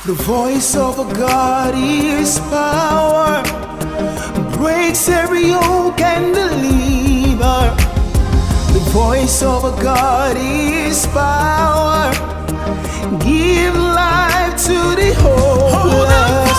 The voice of a God is power, breaks every yoke and deliver. The voice of a God is power, give life to the hopeless.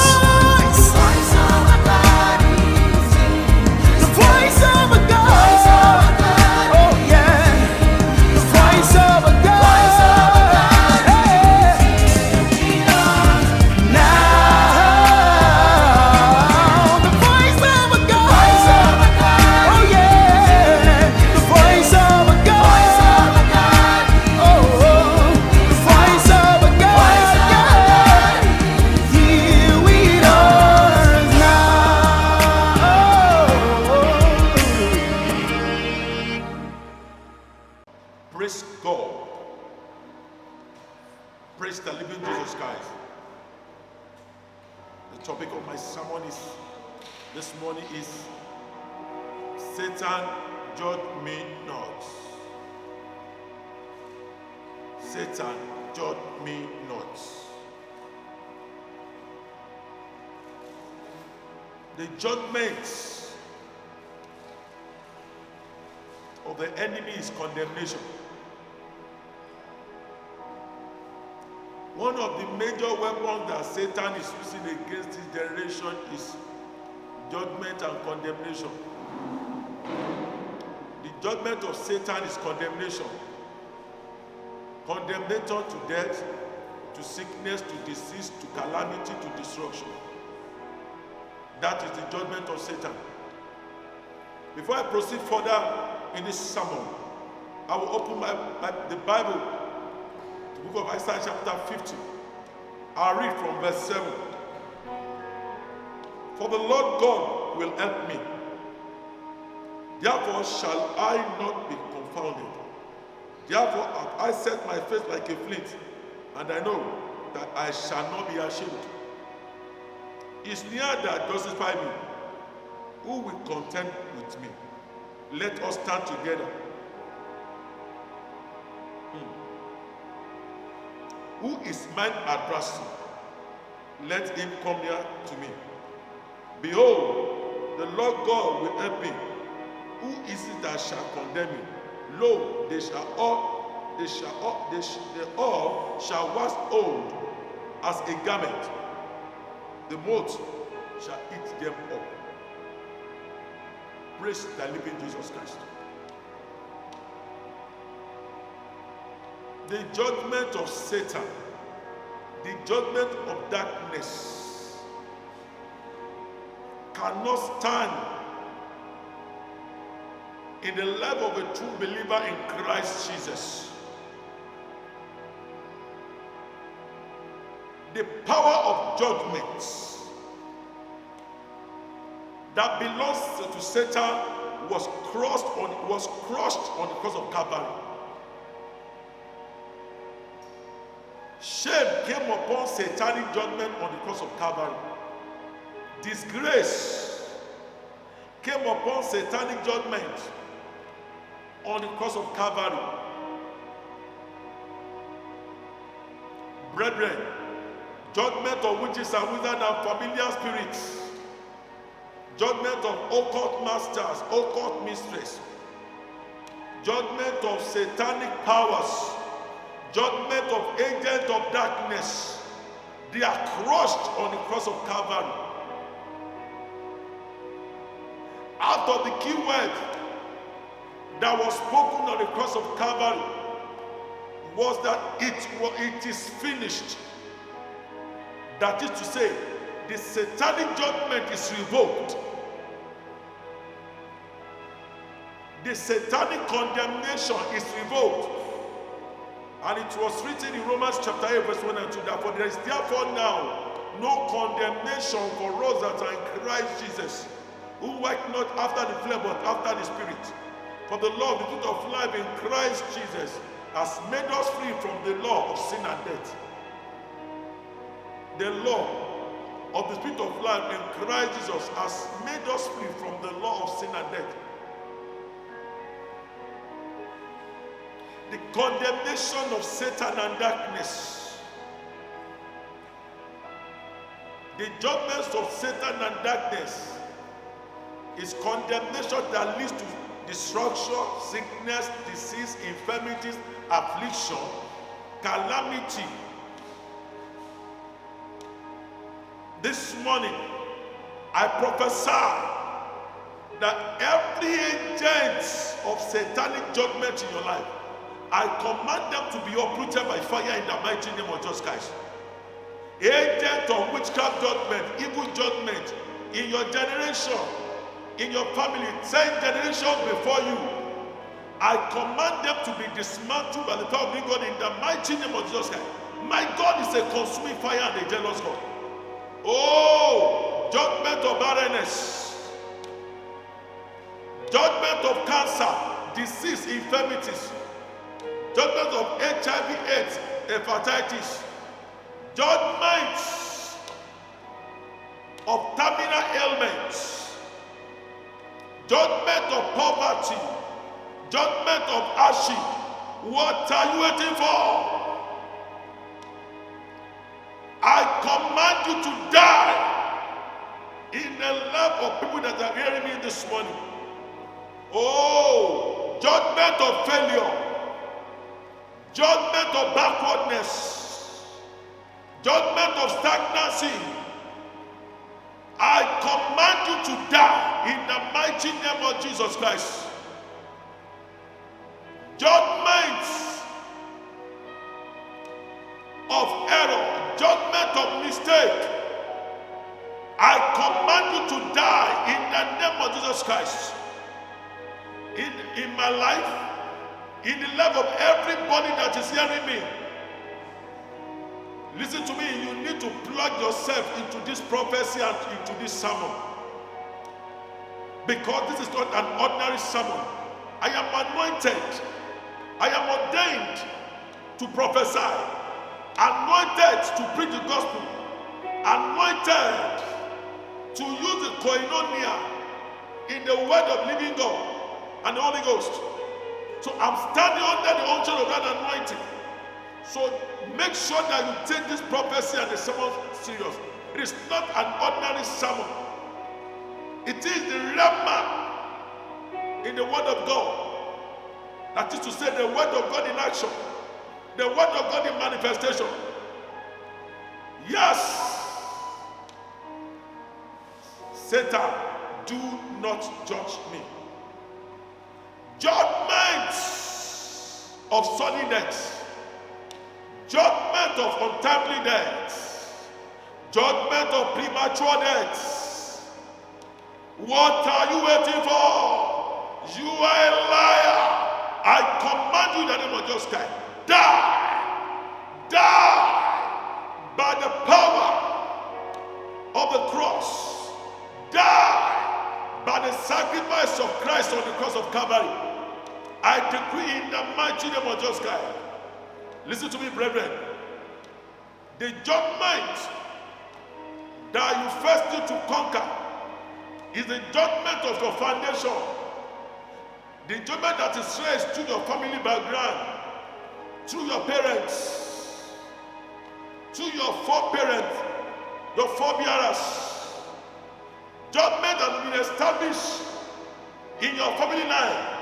Praise God. Praise the living Jesus Christ. The topic of my sermon this morning is Satan, judge me not. Satan, judge me not. The judgment of the enemy is condemnation. One of the major weapons that Satan is using against this generation is judgment and condemnation. The judgment of Satan is condemnation. Condemnation to death, to sickness, to disease, to calamity, to destruction. That is the judgment of Satan. Before I proceed further in this sermon, I will open the Bible, the book of Isaiah chapter 50. I'll read from verse 7. For the Lord God will help me. Therefore shall I not be confounded. Therefore have I set my face like a flint, and I know that I shall not be ashamed. It's near that justify me. Who will contend with me? Let us stand together. Who is mine adversary? Let him come near to me. Behold, the Lord God will help me. Who is it that shall condemn me? Lo, they all shall wax old as a garment. The moth shall eat them up. Praise the living Jesus Christ. The judgment of Satan, the judgment of darkness, cannot stand in the life of a true believer in Christ Jesus. The power of judgment that belongs to Satan was crushed on the cross of Calvary. Shame came upon satanic judgment on the cross of Calvary. Disgrace came upon satanic judgment on the cross of Calvary. Brethren, judgment of witches and wizards and familiar spirits, judgment of occult masters, occult mistresses, judgment of satanic powers, judgment of agents of darkness, they are crushed on the cross of Calvary. Out of the key word that was spoken on the cross of Calvary was that it is finished. That is to say, the satanic judgment is revoked. The satanic condemnation is revoked. And it was written in Romans chapter 8 verse 1 and 2 that for there is therefore now no condemnation for us that are in Christ Jesus, who work not after the flesh but after the Spirit. For the law of the Spirit of life in Christ Jesus has made us free from the law of sin and death. The law of the Spirit of life in Christ Jesus has made us free from the law of sin and death. The condemnation of Satan and darkness The judgments of Satan and darkness is condemnation that leads to destruction, sickness, disease, infirmities, affliction, calamity. This morning, I prophesy that every agent of satanic judgment in your life, I command them to be uprooted by fire in the mighty name of Jesus Christ. Agent of witchcraft judgment, evil judgment in your generation, in your family, 10 generations before you, I command them to be dismantled by the power of God in the mighty name of Jesus Christ. My God is a consuming fire and a jealous God. Oh, judgment of barrenness, judgment of cancer, disease, infirmities, judgment of HIV, AIDS, hepatitis, judgments of terminal ailments, judgment of poverty, judgment of hardship. What are you waiting for? I command you to die in the lap of people that are hearing me this morning. Oh, judgment of failure, judgment of backwardness, judgment of stagnancy. I command you to die in the mighty name of Jesus Christ. Judgments of error, judgment of mistake, I command you to die in the name of Jesus Christ. In my life, in the life of everybody that is hearing me, listen to me, you need to plug yourself into this prophecy and into this sermon. Because this is not an ordinary sermon. I am anointed. I am ordained to prophesy. Anointed to preach the gospel. Anointed to use the koinonia in the word of living God and the Holy Ghost. So I'm standing under the unction of that anointing. So make sure that you take this prophecy and the sermon serious. It is not an ordinary sermon. It is the rhema in the word of God. That is to say, the word of God in action. The word of God in manifestation. Yes. Satan, do not judge me. Judgments of sudden death, judgment of untimely death, judgment of premature death. What are you waiting for? You are a liar. I command you in the name of Jesus Christ. Die! Die! By the power of the cross. Die! By the sacrifice of Christ on the cross of Calvary. I decree in the mighty name of Jesus Christ. Listen to me, brethren. The judgment that you first need to conquer is the judgment of your foundation. The judgment that is traced through your family background, through your parents, through your foreparents, your forebearers. Judgment that has been established in your family line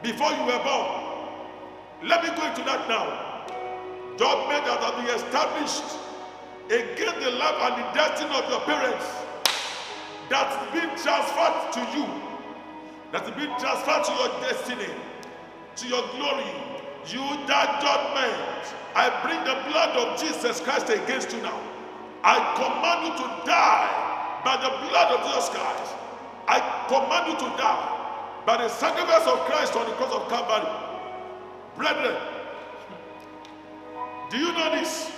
before you were born. Let me go into that now. Judgment that has been established against the life and the destiny of your parents, that's been transferred to you, that's been transferred to your destiny, to your glory. You, that judgment, I bring the blood of Jesus Christ against you now. I command you to die by the blood of Jesus Christ. I command you to die by the sacrifice of Christ on the cross of Calvary. Brethren, do you know this?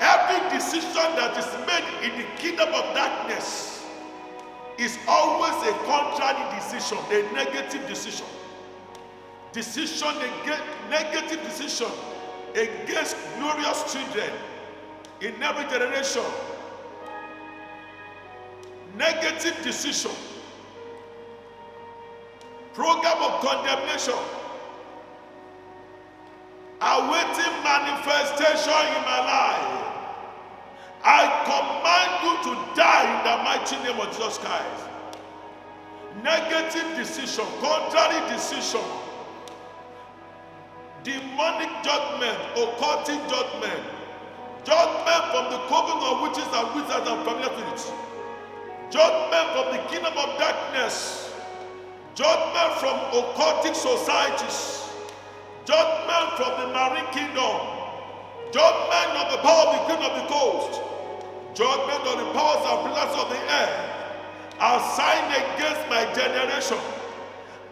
Every decision that is made in the kingdom of darkness is always a contrary decision, a negative decision. Negative decision against glorious children in every generation. Negative decision. Program of condemnation. Awaiting manifestation in my life. I command you to die in the mighty name of Jesus Christ. Negative decision, contrary decision, demonic judgment, occultic judgment, judgment from the coven of witches and wizards and familiar spirits, judgment from the kingdom of darkness, judgment from occultic societies, judgment from the marine kingdom, judgment of the power of the king of the coast, judgment of the powers and pillars of the air, assigned against my generation,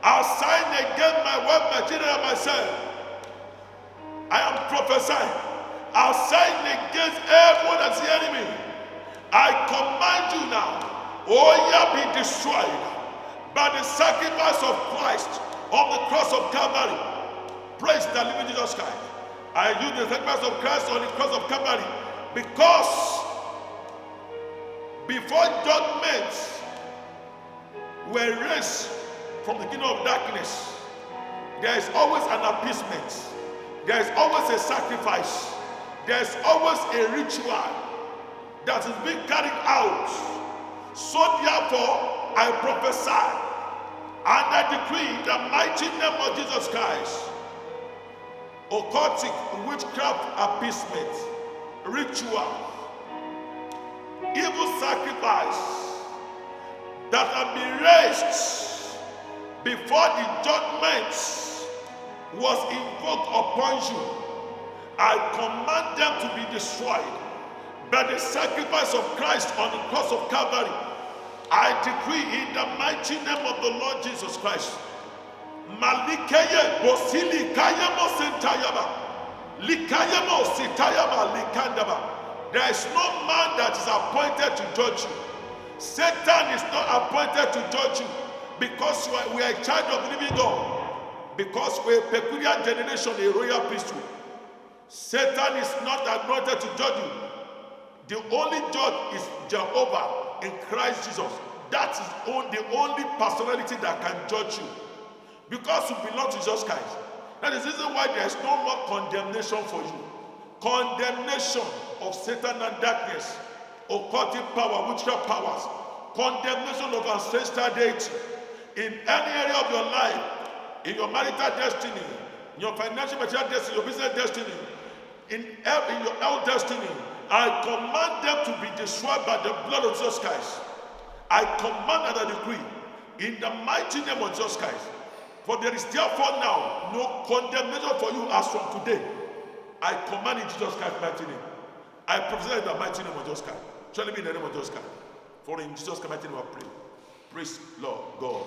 assigned against my wife, my children, and myself. I am prophesying, assigned against everyone that's the enemy. I command you now, be destroyed by the sacrifice of Christ on the cross of Calvary. Praise the living Jesus Christ. I use the sacrifice of Christ on the cross of Calvary because before judgments were raised from the kingdom of darkness, there is always an appeasement. There is always a sacrifice. There is always a ritual that is being carried out. So therefore, I prophesy and I decree in the mighty name of Jesus Christ, occultic, witchcraft, appeasement, ritual, evil sacrifice that have been raised before the judgment was invoked upon you, I command them to be destroyed by the sacrifice of Christ on the cross of Calvary. I decree in the mighty name of the Lord Jesus Christ. Malikeye bosili kayamo sentayaba, likayamo sitayaba likandaba. There is no man that is appointed to judge you. Satan is not appointed to judge you because we are a child of the living God. Because we're a peculiar generation, a royal priesthood. Satan is not anointed to judge you. The only judge is Jehovah in Christ Jesus. That is the only personality that can judge you. Because you belong to Jesus Christ. That is the reason why there is no more condemnation for you. Condemnation of Satan and darkness, occultic power, witchcraft powers, condemnation of ancestral deity in any area of your life, in your marital destiny, in your financial material destiny, your business destiny, in your health destiny, I command them to be destroyed by the blood of Jesus Christ. I command and I decree in the mighty name of Jesus Christ. For there is therefore now no condemnation for you as from today. I command in Jesus Christ's mighty name. I prophesy in the mighty name of Jesus Christ. Shall it be in the name of Jesus Christ? For in Jesus Christ's mighty name I pray. Praise Lord God.